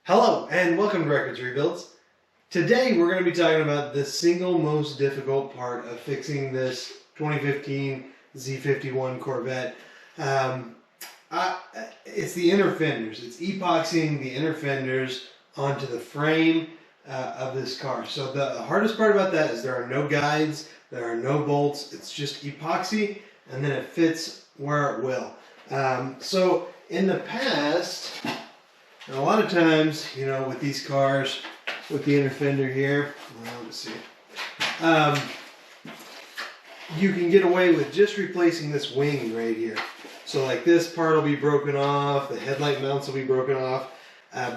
Hello and welcome to Records Rebuilds. Today we're going to be talking about the single most difficult part of fixing this 2015 Z51 Corvette. It's the inner fenders. It's epoxying the inner fenders onto the frame of this car. So the hardest part about that is there are no guides, there are no bolts. It's just epoxy and then it fits where it will. So in the past, and a lot of times, you know, with these cars, with the inner fender here, well, let's see, you can get away with just replacing this wing right here. So like this part will be broken off, the headlight mounts will be broken off,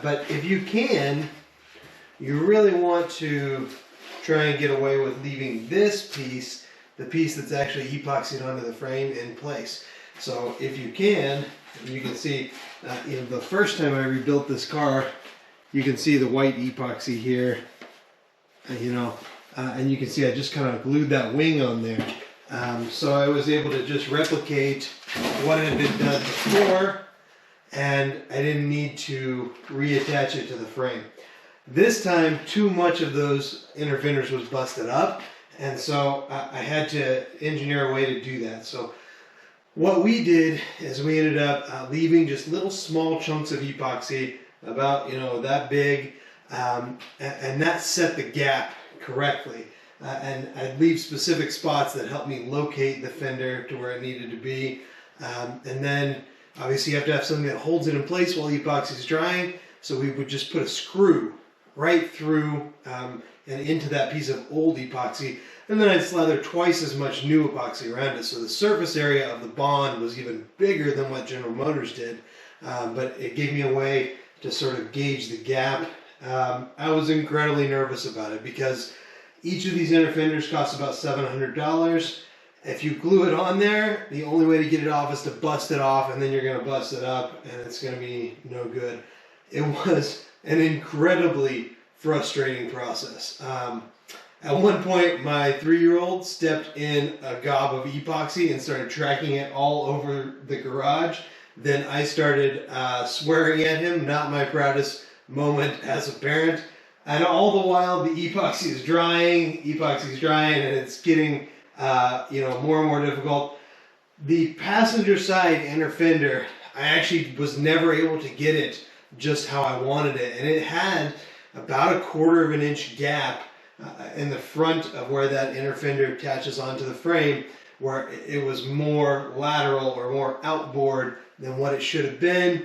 but if you can, you really want to try and get away with leaving this piece, the piece that's actually epoxied onto the frame, in place. So if you can, you can see, you know, the first time I rebuilt this car, you can see the white epoxy here, you know, and you can see I just kind of glued that wing on there. So I was able to just replicate what had been done before, and I didn't need to reattach it to the frame. This time, too much of those inner fenders was busted up, and so I had to engineer a way to do that. So what we did is we ended up leaving just little small chunks of epoxy, about, you know, that big, and that set the gap correctly. And I'd leave specific spots that helped me locate the fender to where it needed to be. And then obviously you have to have something that holds it in place while epoxy is drying. So we would just put a screw right through and into that piece of old epoxy. And then I'd slather twice as much new epoxy around it. So the surface area of the bond was even bigger than what General Motors did. But it gave me a way to sort of gauge the gap. I was incredibly nervous about it because each of these inner fenders costs about $700. If you glue it on there, the only way to get it off is to bust it off, and then you're going to bust it up and it's going to be no good. It was an incredibly frustrating process. At one point, my 3-year-old stepped in a gob of epoxy and started tracking it all over the garage. Then I started swearing at him, not my proudest moment as a parent. And all the while, the epoxy is drying, and it's getting you know, more and more difficult. The passenger side inner fender, I actually was never able to get it just how I wanted it. And it had about a 1/4 inch gap in the front of where that inner fender attaches onto the frame, where it was more lateral or more outboard than what it should have been.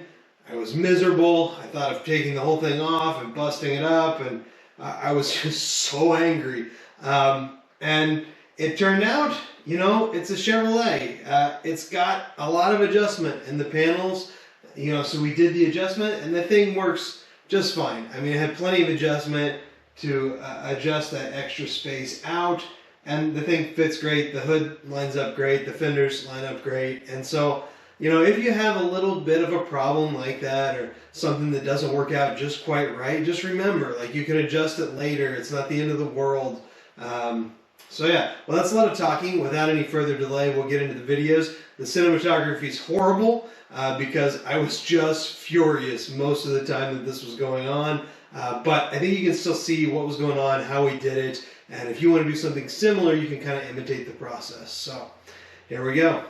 I was miserable. I thought of taking the whole thing off and busting it up, and I was just so angry. And it turned out, you know, it's a Chevrolet. It's got a lot of adjustment in the panels, you know, so we did the adjustment and the thing works just fine. I mean, it had plenty of adjustment to adjust that extra space out, and the thing fits great. The hood lines up great, the fenders line up great. And so, you know, if you have a little bit of a problem like that, or something that doesn't work out just quite right, just remember, like, you can adjust it later. It's not the end of the world. So yeah, well, that's a lot of talking. Without any further delay, we'll get into the videos. The cinematography is horrible because I was just furious most of the time that this was going on. But I think you can still see what was going on, how we did it, and if you want to do something similar, you can kind of imitate the process. So here we go.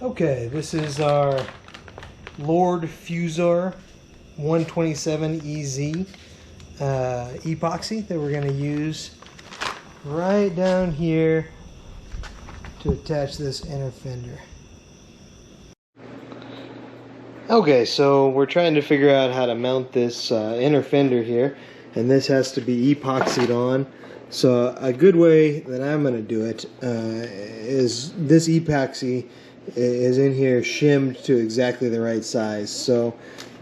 Okay, this is our Lord Fusor 127EZ epoxy that we're going to use right down here to attach this inner fender. Okay, so we're trying to figure out how to mount this inner fender here, and this has to be epoxied on. So a good way that I'm going to do it is this epoxy is in here shimmed to exactly the right size. So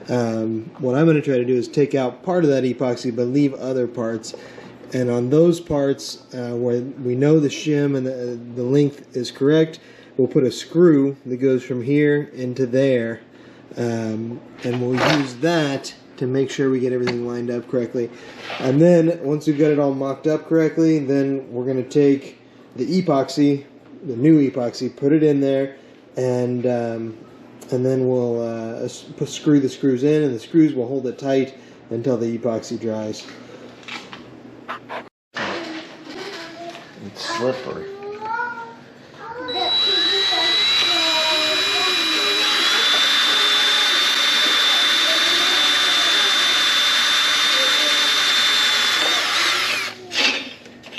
what I'm going to try to do is take out part of that epoxy but leave other parts, and on those parts where we know the shim and the length is correct, we'll put a screw that goes from here into there, and we'll use that to make sure we get everything lined up correctly. And then once we've got it all mocked up correctly, then we're going to take the epoxy, the new epoxy, put it in there, and And then we'll screw the screws in, and the screws will hold it tight until the epoxy dries. It's slippery.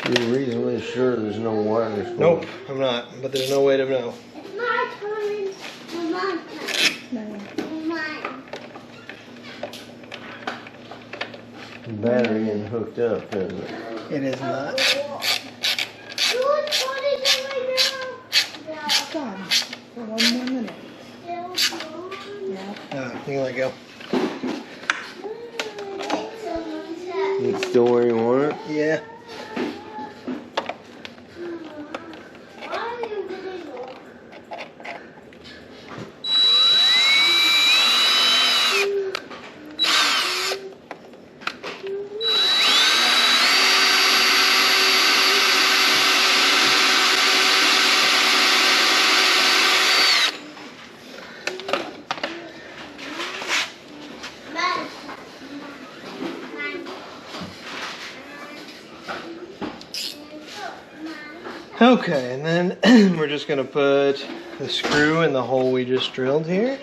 You're reasonably sure there's no wires going? Nope, I'm not, but there's no way to know. It's my turn. It's my turn. The battery isn't hooked up, is it? It is not. It's gone for 1 more minute. Yeah. You can let go. It's still where you want it? Yeah. Okay, and then we're just gonna put the screw in the hole we just drilled here.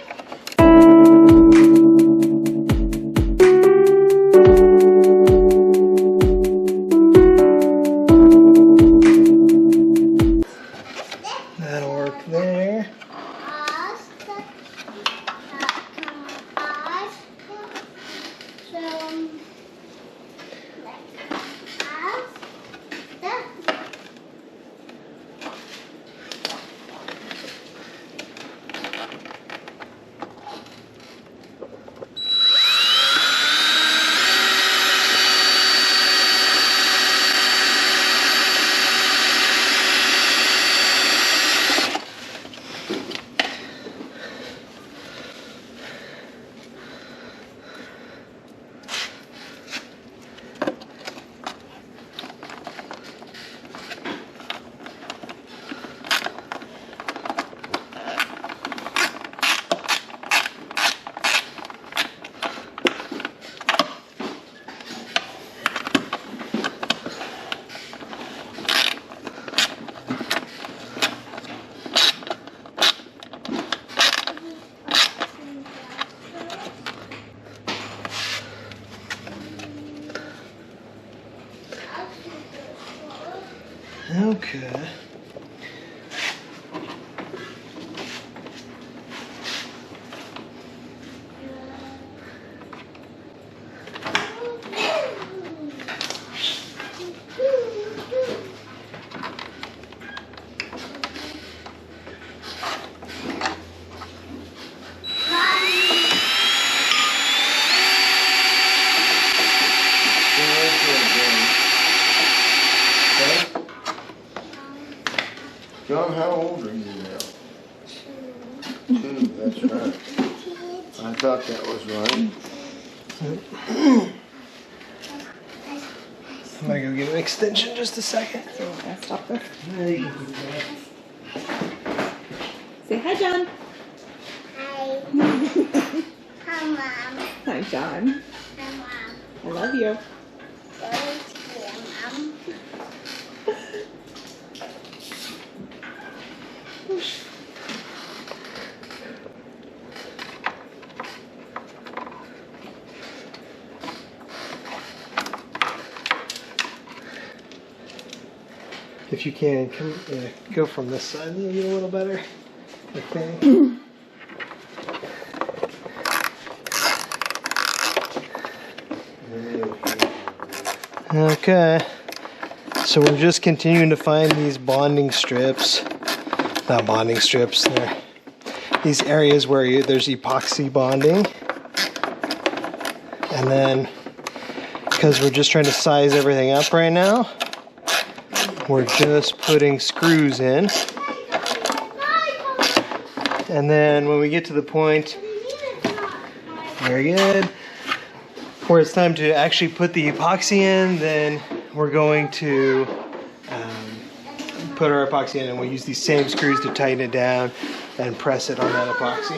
That'll work there. Okay. John, how old are you now? 2, that's right. I thought that was right. I'm gonna go get an extension just a second. So I stop this. Yeah, you can keep that. Say hi, John. Hi. Hi, Mom. Hi, John. Hi, Mom. I love you. Thank you, Mom. If you can, come, go from this side and you'll get a little better, I think. Okay, so we're just continuing to find these bonding strips. Not bonding strips, they're these areas where there's epoxy bonding. And then, because we're just trying to size everything up right now, we're just putting screws in. And then when we get to the point, very good, where it's time to actually put the epoxy in, then we're going to put our epoxy in, and we'll use these same screws to tighten it down and press it on that epoxy.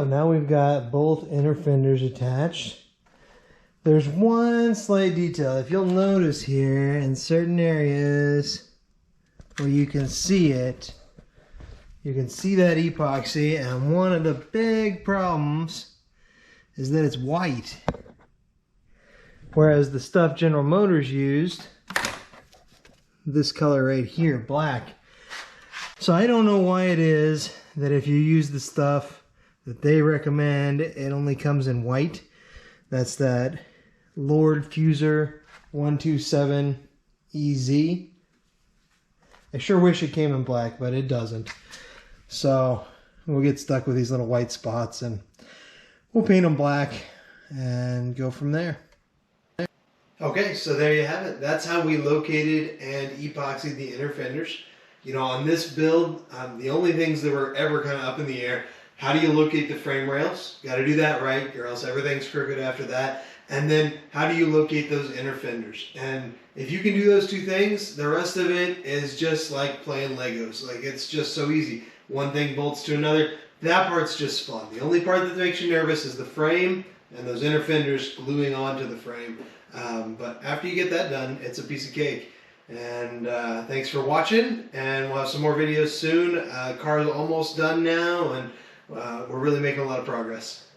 go. Now we've got both inner fenders attached. There's one slight detail. If you'll notice here in certain areas where you can see it, you can see that epoxy, and one of the big problems is that it's white. Whereas the stuff General Motors used, this color right here, black. So I don't know why it is that if you use the stuff that they recommend, it only comes in white. That's that Lord Fusor 127EZ. I sure wish it came in black, but it doesn't. So we'll get stuck with these little white spots, and we'll paint them black and go from there. Okay, so there you have it. That's how we located and epoxied the inner fenders. You know, on this build, the only things that were ever kind of up in the air, how do you locate the frame rails? Got to do that right, or else everything's crooked after that. And then how do you locate those inner fenders? And if you can do those two things, the rest of it is just like playing Legos. Like, it's just so easy. One thing bolts to another. That part's just fun. The only part that makes you nervous is the frame and those inner fenders gluing onto the frame. But after you get that done, it's a piece of cake. And thanks for watching, and we'll have some more videos soon. Car's almost done now, and we're really making a lot of progress.